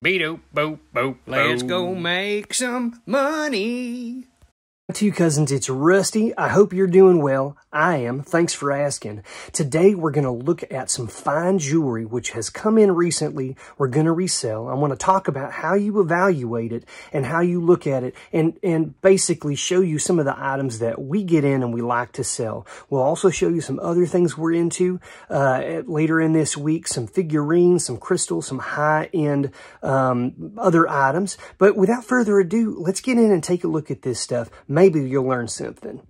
Beat-o, boop, boop, Let's go make some money. To you cousins, it's Rusty. I hope you're doing well. I am. Thanks for asking. Today we're going to look at some fine jewelry which has come in recently. We're going to resell. I want to talk about how you evaluate it and how you look at it and basically show you some of the items that we get in and we like to sell. We'll also show you some other things we're into later in this week, some figurines, some crystals, some high-end other items. But without further ado, let's get in and take a look at this stuff. Maybe you'll learn something.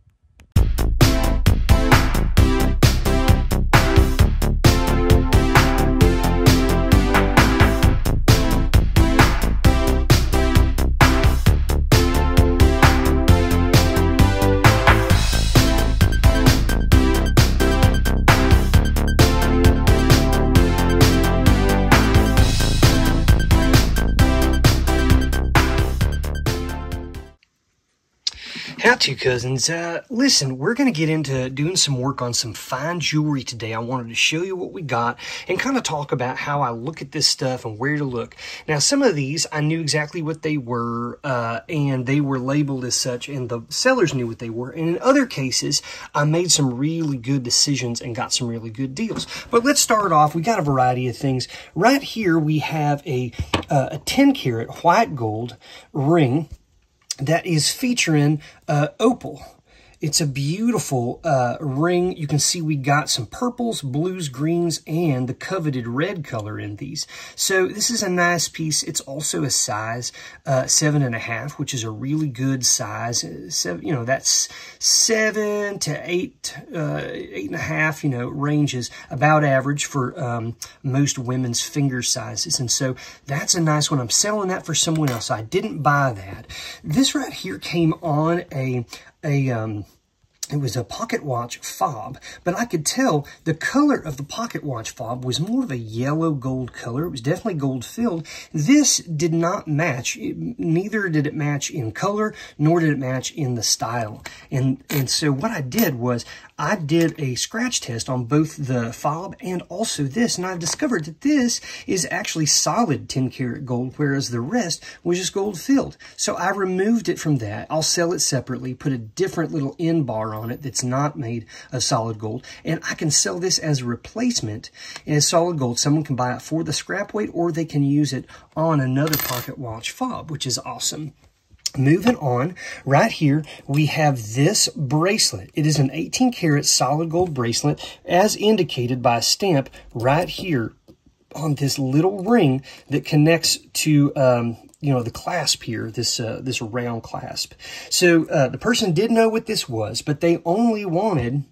How to, cousins. Listen, we're going to get into doing some work on some fine jewelry today. I wanted to show you what we got and kind of talk about how I look at this stuff and where to look. Now, some of these, I knew exactly what they were, and they were labeled as such, and the sellers knew what they were. And in other cases, I made some really good decisions and got some really good deals. But let's start off. We got a variety of things. Right here, we have a 10-carat white gold ring that is featuring opal. It's a beautiful ring. You can see we got some purples, blues, greens, and the coveted red color in these. So this is a nice piece. It's also a size 7.5, which is a really good size. That's 7 to 8, 8.5. Ranges about average for most women's finger sizes. And so that's a nice one. I'm selling that for someone else. I didn't buy that. This right here came on it was a pocket watch fob, but I could tell the color of the pocket watch fob was more of a yellow gold color. It was definitely gold filled. This did not match. Neither did it match in color, nor did it match in the style. And so what I did was I did a scratch test on both the fob and also this, and I've discovered that this is actually solid 10-karat gold, whereas the rest was just gold filled. So I removed it from that. I'll sell it separately, put a different little end bar on it that's not made of solid gold, and I can sell this as a replacement as solid gold. Someone can buy it for the scrap weight, or they can use it on another pocket watch fob, which is awesome. Moving on, right here, we have this bracelet. It is an 18-karat solid gold bracelet, as indicated by a stamp right here on this little ring that connects to the clasp here, this round clasp. So the person did know what this was, but they only wanted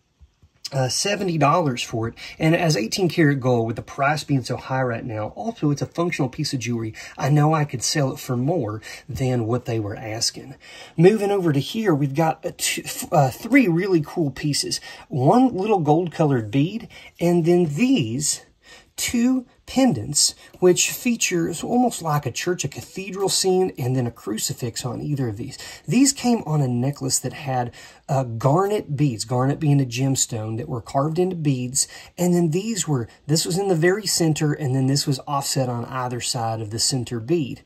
$70 for it. And as 18-karat gold, with the price being so high right now, also it's a functional piece of jewelry. I know I could sell it for more than what they were asking. Moving over to here, we've got three really cool pieces. One little gold-colored bead, and then these two pendants, which features almost like a church, a cathedral scene, and then a crucifix on either of these. These came on a necklace that had garnet beads, garnet being a gemstone, that were carved into beads, and then this was in the very center, and then this was offset on either side of the center bead.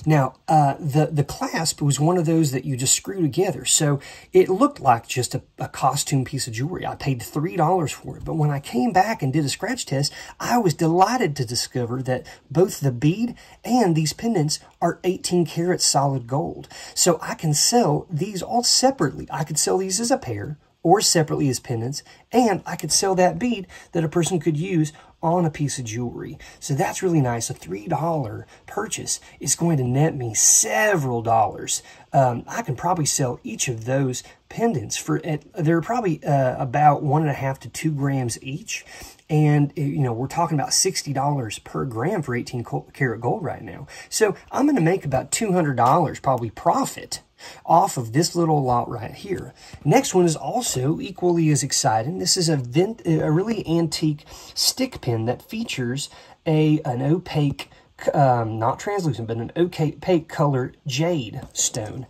Now, the clasp was one of those that you just screw together, so it looked like just a costume piece of jewelry. I paid $3 for it, but when I came back and did a scratch test, I was delighted to discover that both the bead and these pendants are 18-karat solid gold. So I can sell these all separately. I could sell these as a pair or separately as pendants, and I could sell that bead that a person could use on a piece of jewelry. So that's really nice. A $3 purchase is going to net me several dollars. I can probably sell each of those pendants for, they're probably about 1.5 to 2 grams each. And, we're talking about $60 per gram for 18-karat gold right now. So I'm going to make about $200 probably profit off of this little lot right here. Next one is also equally as exciting. This is a really antique stick pin that features an opaque, not translucent, but an opaque colored jade stone.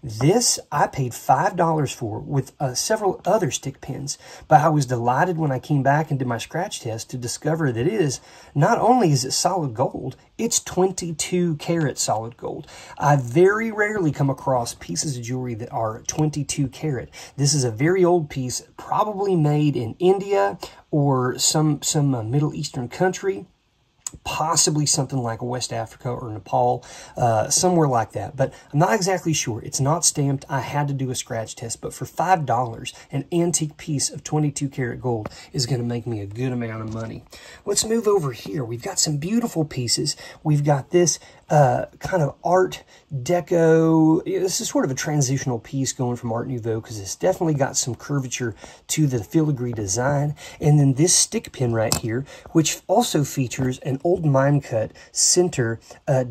This I paid $5 for with several other stick pins, but I was delighted when I came back and did my scratch test to discover that it is, not only is it solid gold, it's 22 karat solid gold. I very rarely come across pieces of jewelry that are 22 karat. This is a very old piece, probably made in India or some Middle Eastern country. Possibly something like West Africa or Nepal, somewhere like that. But I'm not exactly sure. It's not stamped. I had to do a scratch test. But for $5, an antique piece of 22 karat gold is going to make me a good amount of money. Let's move over here. We've got some beautiful pieces. We've got this kind of art deco. This is sort of a transitional piece going from Art Nouveau because it's definitely got some curvature to the filigree design. And then this stick pin right here, which also features an old mine cut center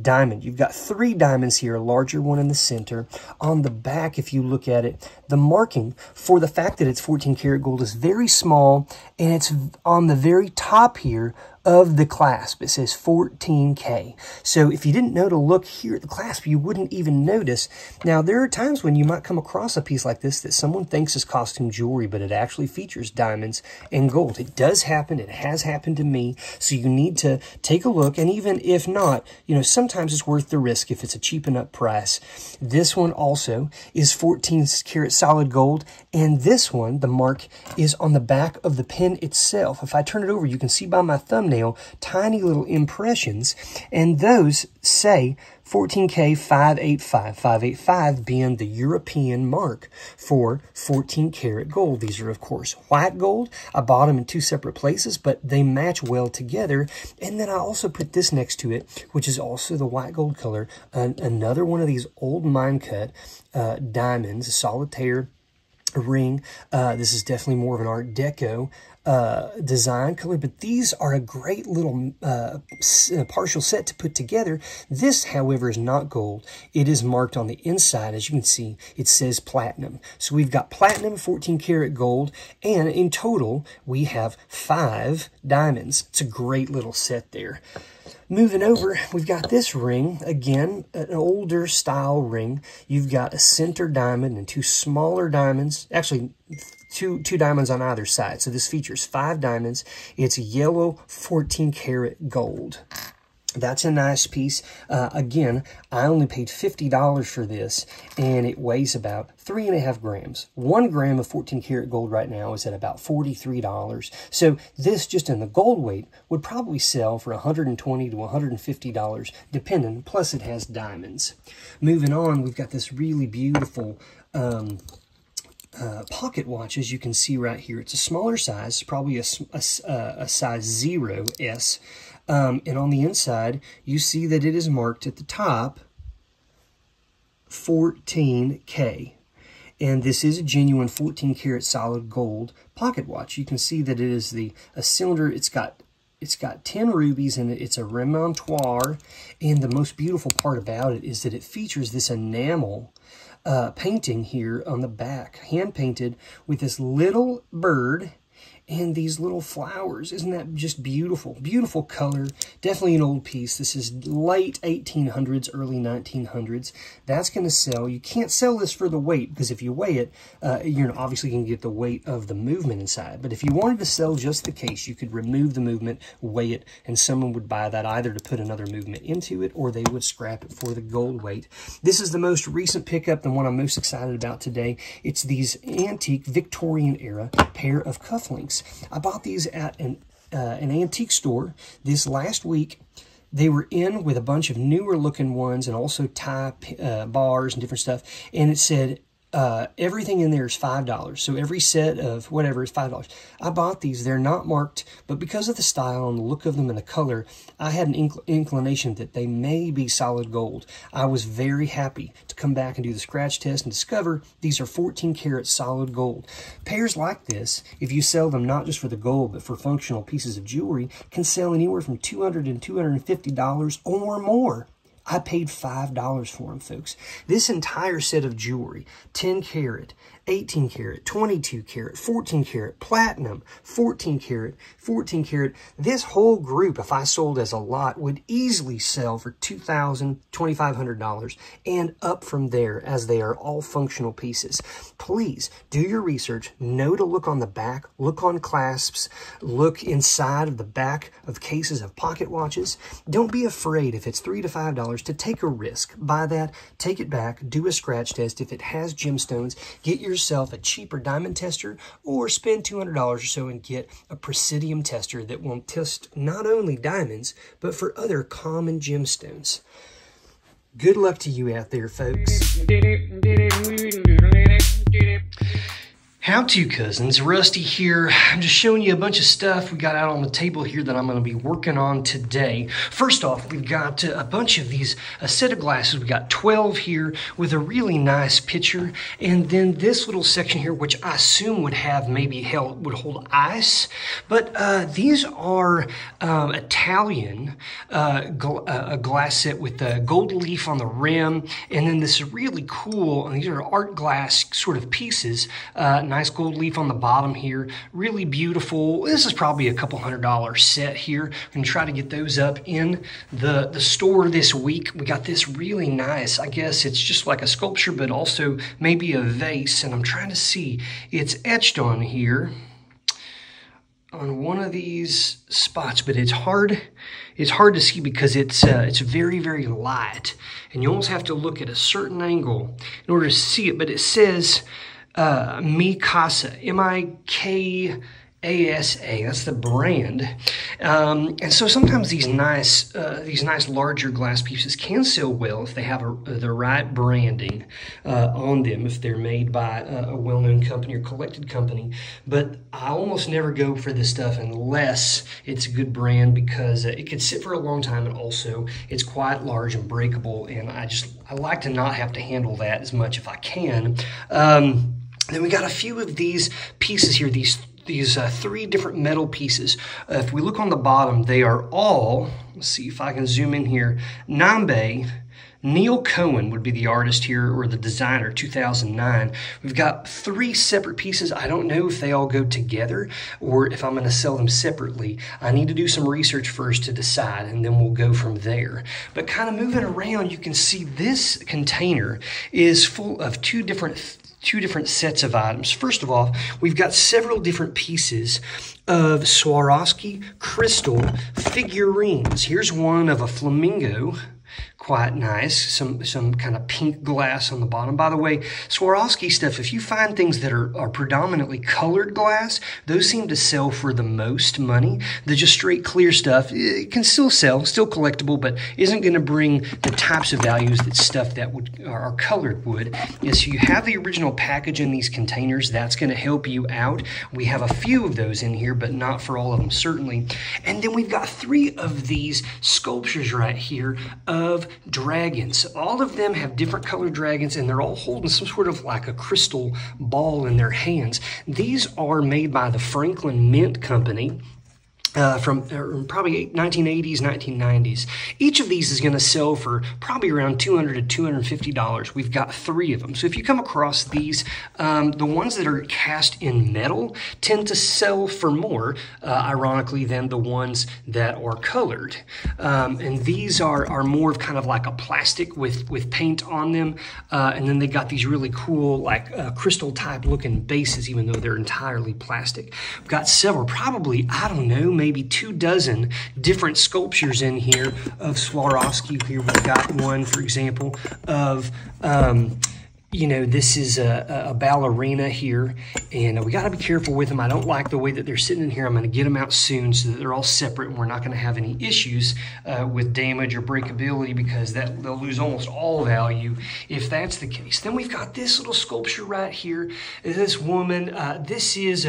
diamond. You've got 3 diamonds here, a larger one in the center. On the back, if you look at it, the marking for the fact that it's 14 karat gold is very small, and it's on the very top here of the clasp. It says 14K. So if you didn't know to look here at the clasp, you wouldn't even notice. Now, there are times when you might come across a piece like this that someone thinks is costume jewelry, but it actually features diamonds and gold. It does happen. It has happened to me. So you need to take a look. And even if not, you know, sometimes it's worth the risk if it's a cheap enough price. This one also is 14 karat solid gold. And this one, the mark is on the back of the pin itself. If I turn it over, you can see by my thumbnail tiny little impressions, and those say 14K 585, 585 being the European mark for 14 karat gold. These are, of course, white gold. I bought them in 2 separate places, but they match well together. And then I also put this next to it, which is also the white gold color, another one of these old mine cut diamonds, a solitaire ring. This is definitely more of an Art Deco design color, but these are a great little partial set to put together. This, however, is not gold. It is marked on the inside. As you can see, it says platinum. So we've got platinum, 14 karat gold, and in total, we have 5 diamonds. It's a great little set there. Moving over, we've got this ring, again, an older style ring. You've got a center diamond and 2 smaller diamonds, actually two diamonds on either side. So this features 5 diamonds. It's yellow 14 karat gold. That's a nice piece. Again, I only paid $50 for this, and it weighs about 3.5 grams. 1 gram of 14 karat gold right now is at about $43. So this, just in the gold weight, would probably sell for $120 to $150, depending. Plus, it has diamonds. Moving on, we've got this really beautiful pocket watch, as you can see right here. It's a smaller size, probably a size 0S. And on the inside, you see that it is marked at the top 14K. And this is a genuine 14 karat solid gold pocket watch. You can see that it is a cylinder. It's got 10 rubies in it. It's a remontoire. And the most beautiful part about it is that it features this enamel painting here on the back, hand painted with this little bird and these little flowers. Isn't that just beautiful? Beautiful color. Definitely an old piece. This is late 1800s, early 1900s. That's going to sell. You can't sell this for the weight, because if you weigh it, you're obviously going to get the weight of the movement inside. But if you wanted to sell just the case, you could remove the movement, weigh it, and someone would buy that either to put another movement into it, or they would scrap it for the gold weight. This is the most recent pickup, the one I'm most excited about today. It's these antique Victorian era pair of cufflinks. I bought these at an antique store this last week. They were in with a bunch of newer looking ones and also tie bars and different stuff. And it said everything in there is $5. So every set of whatever is $5. I bought these. They're not marked, but because of the style and the look of them and the color, I had an inclination that they may be solid gold. I was very happy to come back and do the scratch test and discover these are 14 karat solid gold. Pairs like this, if you sell them not just for the gold, but for functional pieces of jewelry, can sell anywhere from $200 and $250 or more. I paid $5 for them, folks. This entire set of jewelry, 10 karat, 18 karat, 22 karat, 14 karat, platinum, 14 karat, 14 karat. This whole group, if I sold as a lot, would easily sell for $2,000, $2,500 and up from there, as they are all functional pieces. Please do your research. Know to look on the back, look on clasps, look inside of the back of cases of pocket watches. Don't be afraid if it's $3 to $5 to take a risk. Buy that, take it back, do a scratch test. If it has gemstones, get yourself a cheaper diamond tester or spend $200 or so and get a presidium tester that will test not only diamonds, but for other common gemstones. Good luck to you out there, folks. How to, cousins? Rusty here. I'm just showing you a bunch of stuff we got out on the table here that I'm going to be working on today. First off, we've got a bunch of these, a set of glasses. We've got 12 here with a really nice picture. And then this little section here, which I assume would have maybe would hold ice. But these are Italian a glass set with a gold leaf on the rim. And then this is really cool, and these are art glass sort of pieces. Nice gold leaf on the bottom here, really beautiful. This is probably a couple $100 set here. I'm gonna try to get those up in the store this week. We got this really nice, I guess it's just like a sculpture, but also maybe a vase, and I'm trying to see, it's etched on here on one of these spots, but it's hard to see because it's very, very light, and you almost have to look at a certain angle in order to see it. But it says Mi Casa, M-I-K-A-S-A, that's the brand. And so sometimes these nice larger glass pieces can sell well if they have the right branding on them, if they're made by a well-known company or collected company. But I almost never go for this stuff unless it's a good brand, because it can sit for a long time, and also it's quite large and breakable, and I like to not have to handle that as much if I can. Then we got a few of these pieces here, these three different metal pieces. If we look on the bottom, they are all, let's see if I can zoom in here, Nambe. Neil Cohen would be the artist here, or the designer, 2009. We've got three separate pieces. I don't know if they all go together or if I'm going to sell them separately. I need to do some research first to decide, and then we'll go from there. But kind of moving around, you can see this container is full of two different sets of items. First of all, we've got several different pieces of Swarovski crystal figurines. Here's one of a flamingo. Quite nice, some kind of pink glass on the bottom. By the way, Swarovski stuff, if you find things that are predominantly colored glass, those seem to sell for the most money. The just straight clear stuff, it can still sell, still collectible, but isn't going to bring the types of values that stuff that are colored would. Yeah, so you have the original package in these containers. That's going to help you out. We have a few of those in here, but not for all of them, certainly. And then we've got three of these sculptures right here of dragons. All of them have different colored dragons, and they're all holding some sort of like a crystal ball in their hands. These are made by the Franklin Mint Company. From probably 1980s, 1990s. Each of these is going to sell for probably around $200 to $250. We've got three of them. So if you come across these, the ones that are cast in metal tend to sell for more, ironically, than the ones that are colored. And these are more of kind of like a plastic with paint on them. And then they got these really cool, like crystal type looking bases, even though they're entirely plastic. We've got several, probably, I don't know, maybe 24 different sculptures in here of Swarovski. Here we've got one, for example, of you know, this is a ballerina here, and we got to be careful with them. I don't like the way that they're sitting in here. I'm going to get them out soon so that they're all separate, and we're not going to have any issues with damage or breakability, because they'll lose almost all value if that's the case. Then we've got this little sculpture right here. This woman, this is,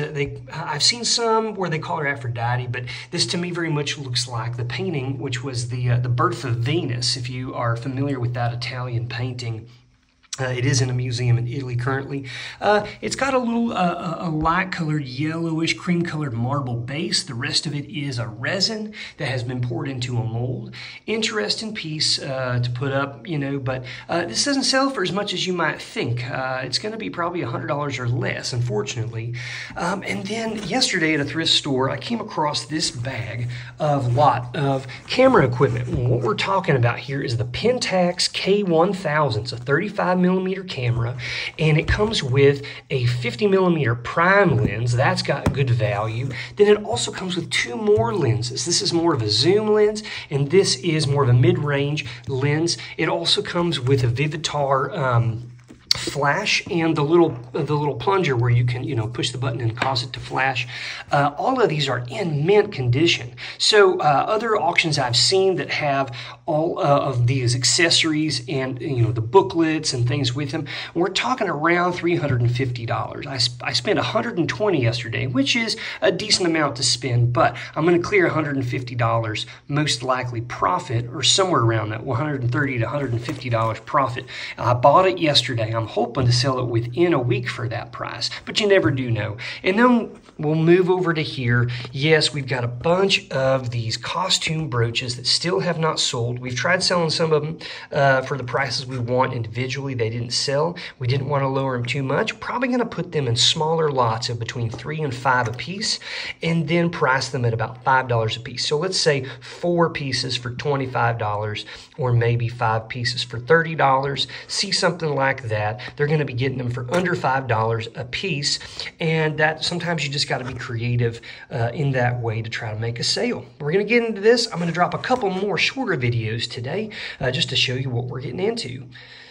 I've seen some where they call her Aphrodite, but this to me very much looks like the painting, which was the Birth of Venus, if you are familiar with that Italian painting. It is in a museum in Italy currently. It's got a little a light-colored, yellowish, cream-colored marble base. The rest of it is a resin that has been poured into a mold. Interesting piece to put up, you know, but this doesn't sell for as much as you might think. It's going to be probably $100 or less, unfortunately. And then yesterday at a thrift store, I came across this bag of lot of camera equipment. And what we're talking about here is the Pentax K1000. It's a 35mm camera, and it comes with a 50mm prime lens. That's got good value. Then it also comes with two more lenses. This is more of a zoom lens, and this is more of a mid-range lens. It also comes with a Vivitar flash and the little plunger where you can, you know, push the button and cause it to flash. All of these are in mint condition. So other auctions I've seen that have all of these accessories and, you know, the booklets and things with them, we're talking around $350. I spent $120 yesterday, which is a decent amount to spend, but I'm going to clear $150 most likely profit, or somewhere around that, $130 to $150 profit. I bought it yesterday. I'm hoping to sell it within a week for that price, but you never do know. And then we'll move over to here. Yes, we've got a bunch of these costume brooches that still have not sold. We've tried selling some of them for the prices we want individually. They didn't sell. We didn't want to lower them too much. Probably going to put them in smaller lots of between 3 and 5 a piece, and then price them at about $5 a piece. So let's say 4 pieces for $25, or maybe 5 pieces for $30. See something like that. They're going to be getting them for under $5 a piece, and that sometimes you just got to be creative in that way to try to make a sale. We're going to get into this. I'm going to drop a couple more shorter videos today just to show you what we're getting into.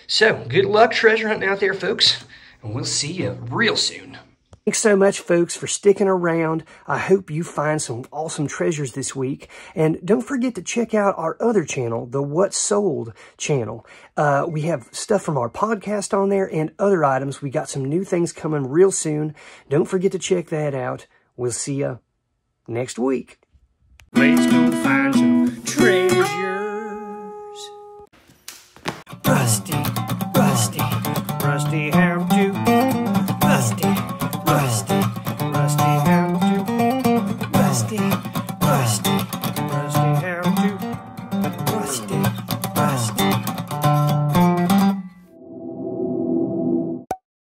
So good luck treasure hunting out there, folks, and we'll see you real soon. Thanks so much, folks, for sticking around. I hope you find some awesome treasures this week. And don't forget to check out our other channel, the What's Sold channel. We have stuff from our podcast on there and other items. We got some new things coming real soon. Don't forget to check that out. We'll see you next week. Let's go find some treasures. Rusty, Rusty, Rusty, how